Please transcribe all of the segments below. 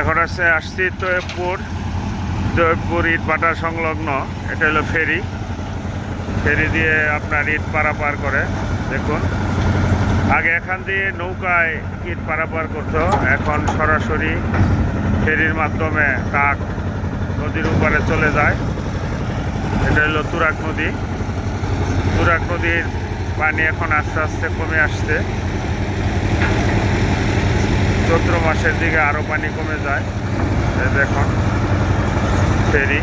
এখন আসছি তৈয়বপুর ইটভাটা সংলগ্ন। এটা হলো ফেরি দিয়ে আপনার ইট পারাপার করে। দেখুন, আগে এখান দিয়ে নৌকায় ইট পারাপার করতো, এখন সরাসরি ফেরির মাধ্যমে কাক নদীর উপরে চলে যায়। এটা হলো তুরাগ নদী। তুরাগ নদীর পানি এখন আস্তে আস্তে কমে আসছে। চৈত্র মাসের দিকে আরও পানি কমে যায়। দেখুন ফেরি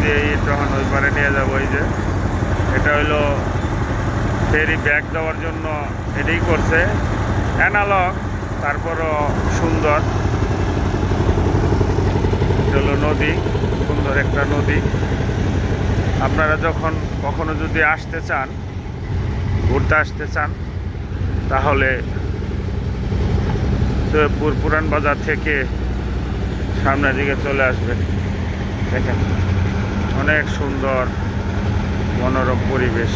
দিয়ে তখন ওই পারে নিয়ে যাবো। এই যে এটা হইলো ফেরি ব্যাগ দেওয়ার জন্য এটাই করছে, অ্যানালগ, তারপরও সুন্দর। এটা হলো নদী, সুন্দর একটা নদী। আপনারা যখন কখনো যদি আসতে চান, ঘুরতে আসতে চান, তাহলে তৈয়বপুর পুরান বাজার থেকে সামনের দিকে চলে আসবেন। দেখেন অনেক সুন্দর মনোরম পরিবেশ।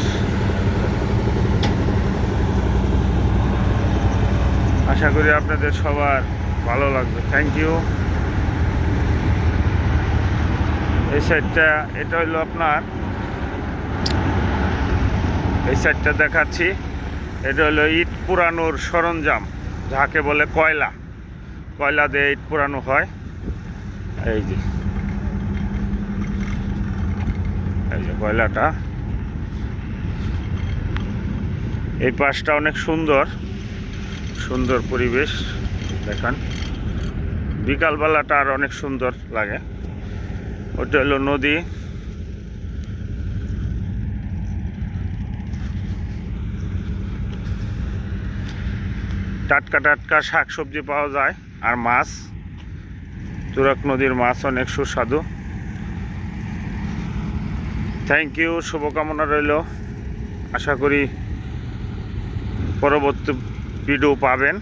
আশা করি আপনাদের সবার ভালো লাগবে। Thank you. এই সাইডটা, এটা হইলো আপনার, এই সাইডটা দেখাচ্ছি। এটা হলো ইট পুরানোর সরঞ্জাম, যাকে বলে কয়লা দিয়ে ইট পুরানো হয়। এই যে কয়লাটা, এই পাশটা অনেক সুন্দর পরিবেশ। দেখেন বিকালবেলাটা আর অনেক সুন্দর লাগে। ওটা হলো নদী। টাটকা শাকসবজি পাওয়া যায়, আর মাছ, তুরাগ নদীর মাছ অনেক সুস্বাদু। থ্যাংক ইউ, শুভকামনা রইল। আশা করি পরবর্তী ভিডিও পাবেন।